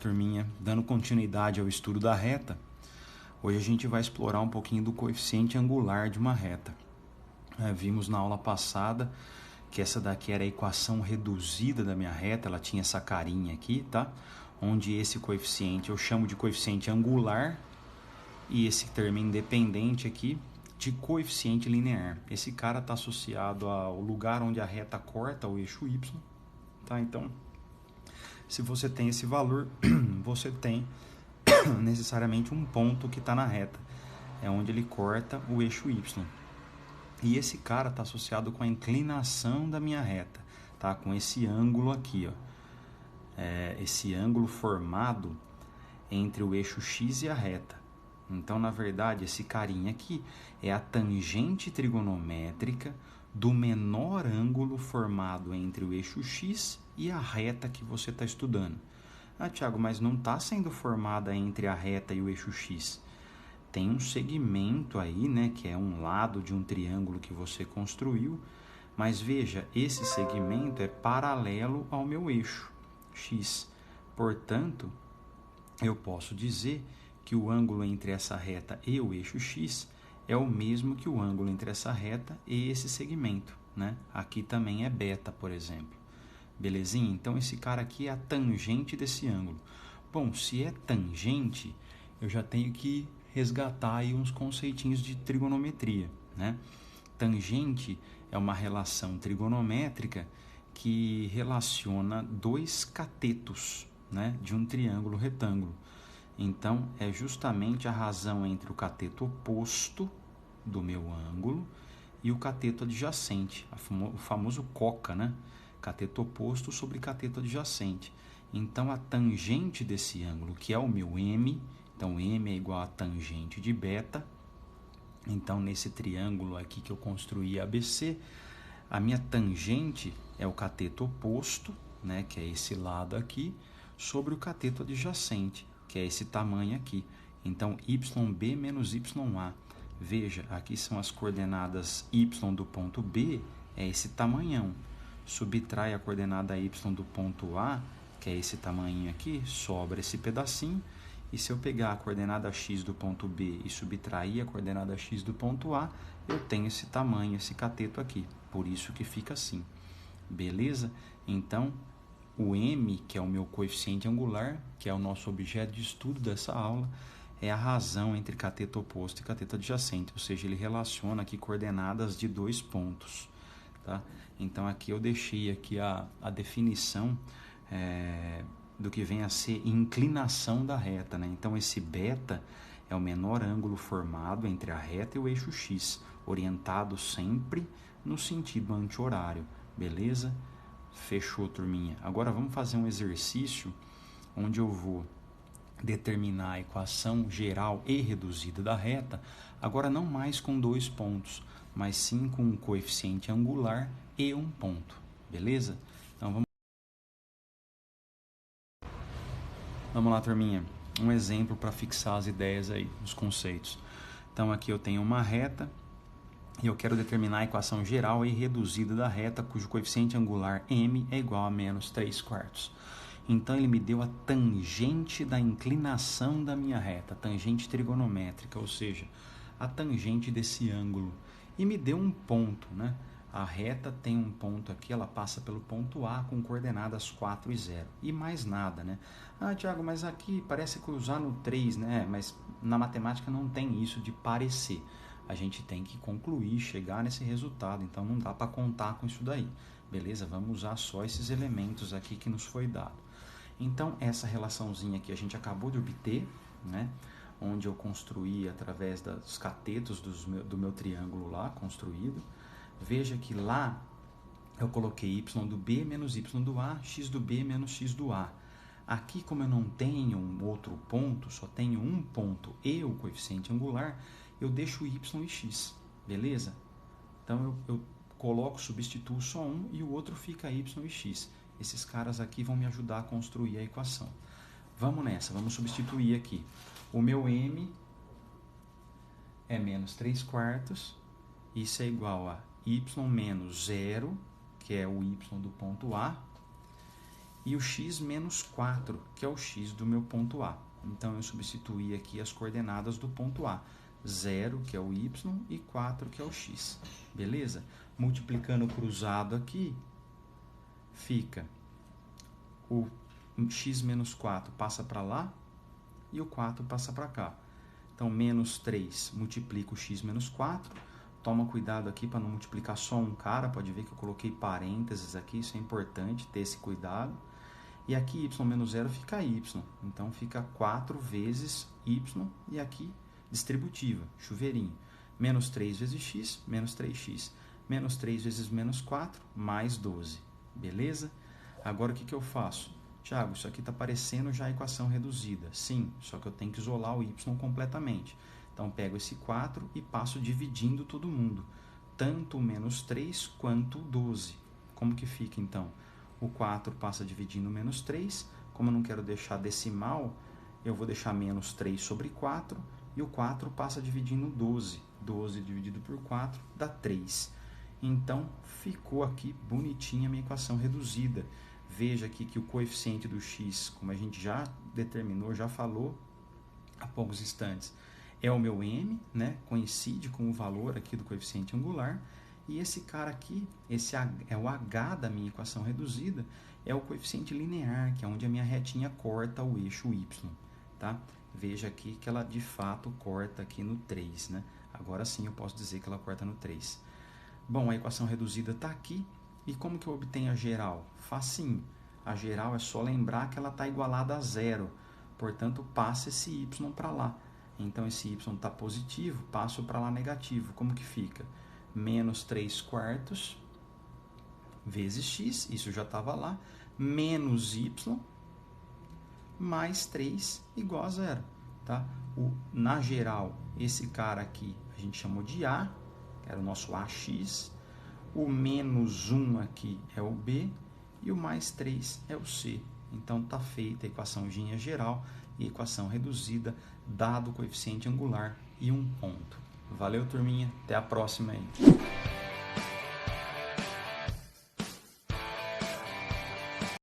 turminha, dando continuidade ao estudo da reta, hoje a gente vai explorar um pouquinho do coeficiente angular de uma reta. Vimos na aula passada que essa daqui era a equação reduzida da minha reta, ela tinha essa carinha aqui, tá? Onde esse coeficiente eu chamo de coeficiente angular e esse termo independente aqui de coeficiente linear. Esse cara está associado ao lugar onde a reta corta o eixo y, tá? Então, se você tem esse valor, você tem necessariamente um ponto que está na reta, é onde ele corta o eixo y. E esse cara está associado com a inclinação da minha reta, tá? Com esse ângulo aqui, ó. Esse ângulo formado entre o eixo x e a reta. Então, na verdade, esse carinha aqui é a tangente trigonométrica do menor ângulo formado entre o eixo x e a reta que você está estudando. Ah, Thiago, mas não está sendo formada entre a reta e o eixo x. Tem um segmento aí, né, que é um lado de um triângulo que você construiu, mas veja, esse segmento é paralelo ao meu eixo x. Portanto, eu posso dizer que o ângulo entre essa reta e o eixo x é o mesmo que o ângulo entre essa reta e esse segmento, né? Aqui também é beta, por exemplo. Belezinha? Então, esse cara aqui é a tangente desse ângulo. Bom, se é tangente, eu já tenho que resgatar aí uns conceitinhos de trigonometria, né? Tangente é uma relação trigonométrica que relaciona dois catetos, né, de um triângulo retângulo. Então, é justamente a razão entre o cateto oposto do meu ângulo e o cateto adjacente, o famoso coca, né? Cateto oposto sobre cateto adjacente. Então, a tangente desse ângulo, que é o meu m, então m é igual a tangente de beta. Então, nesse triângulo aqui que eu construí ABC, a minha tangente é o cateto oposto, né, que é esse lado aqui, sobre o cateto adjacente, que é esse tamanho aqui. Então, YB menos YA. Veja, aqui são as coordenadas y do ponto B, é esse tamanhão. Subtrai a coordenada y do ponto A, que é esse tamanho aqui, sobra esse pedacinho. E se eu pegar a coordenada x do ponto B e subtrair a coordenada x do ponto A, eu tenho esse tamanho, esse cateto aqui. Por isso que fica assim. Beleza? Então, o m, que é o meu coeficiente angular, que é o nosso objeto de estudo dessa aula, é a razão entre cateto oposto e cateto adjacente, ou seja, ele relaciona aqui coordenadas de dois pontos, tá? Então, aqui eu deixei aqui a definição do que vem a ser inclinação da reta, né? Então, esse beta é o menor ângulo formado entre a reta e o eixo x, orientado sempre no sentido anti-horário, beleza? Fechou, turminha. Agora vamos fazer um exercício onde eu vou determinar a equação geral e reduzida da reta, agora não mais com dois pontos, mas sim com um coeficiente angular e um ponto, beleza? Então vamos lá, turminha. Um exemplo para fixar as ideias aí, os conceitos. Então aqui eu tenho uma reta e eu quero determinar a equação geral e reduzida da reta, cujo coeficiente angular m é igual a menos 3/4. Então, ele me deu a tangente da inclinação da minha reta, tangente trigonométrica, ou seja, a tangente desse ângulo. E me deu um ponto, né? A reta tem um ponto aqui, ela passa pelo ponto A com coordenadas 4 e 0. E mais nada, né? Ah, Thiago, mas aqui parece cruzar no 3, né? Mas na matemática não tem isso de parecer. A gente tem que concluir, chegar nesse resultado, então não dá para contar com isso daí, beleza? Vamos usar só esses elementos aqui que nos foi dado. Então, essa relaçãozinha aqui a gente acabou de obter, né? Onde eu construí através dos catetos do meu triângulo lá, construído. Veja que lá eu coloquei y do B menos y do A, x do B menos x do A. Aqui, como eu não tenho um outro ponto, só tenho um ponto e o coeficiente angular, eu deixo y e x, beleza? Então, eu coloco, substituo só um e o outro fica y e x. Esses caras aqui vão me ajudar a construir a equação. Vamos nessa, vamos substituir aqui. O meu m é menos 3/4, isso é igual a y menos 0, que é o y do ponto A, e o x menos 4, que é o x do meu ponto A. Então, eu substituí aqui as coordenadas do ponto A. 0, que é o y, e 4, que é o x. Beleza? Multiplicando cruzado aqui, fica o x menos 4 passa para lá e o 4 passa para cá. Então, menos 3 multiplica o x menos 4. Toma cuidado aqui para não multiplicar só um cara. Pode ver que eu coloquei parênteses aqui. Isso é importante, ter esse cuidado. E aqui y menos 0 fica y. Então, fica 4 vezes y. E aqui, distributiva, chuveirinho. Menos 3 vezes x, menos 3x. Menos 3 vezes menos 4, mais 12. Beleza? Agora, o que eu faço? Tiago, isso aqui está parecendo já a equação reduzida. Sim, só que eu tenho que isolar o y completamente. Então, pego esse 4 e passo dividindo todo mundo. Tanto o menos 3 quanto o 12. Como que fica, então? O 4 passa dividindo o menos 3. Como eu não quero deixar decimal, eu vou deixar menos 3 sobre 4. E o 4 passa dividindo 12. 12 dividido por 4 dá 3. Então, ficou aqui bonitinha a minha equação reduzida. Veja aqui que o coeficiente do x, como a gente já determinou, já falou há poucos instantes, é o meu m, né? Coincide com o valor aqui do coeficiente angular. E esse cara aqui, esse é o h da minha equação reduzida, é o coeficiente linear, que é onde a minha retinha corta o eixo y. Tá? Veja aqui que ela de fato corta aqui no 3. Né? Agora sim eu posso dizer que ela corta no 3. Bom, a equação reduzida está aqui. E como que eu obtenho a geral? Facinho. A geral é só lembrar que ela está igualada a 0. Portanto, passa esse y para lá. Então, esse y está positivo, passo para lá negativo. Como que fica? Menos 3 quartos vezes x, isso já estava lá, menos y, mais 3 igual a 0. Tá? Na geral, esse cara aqui a gente chamou de A, que era o nosso AX. O menos 1 aqui é o B e o mais 3 é o C. Então, está feita a equaçãozinha geral e a equação reduzida, dado o coeficiente angular e um ponto. Valeu, turminha. Até a próxima aí.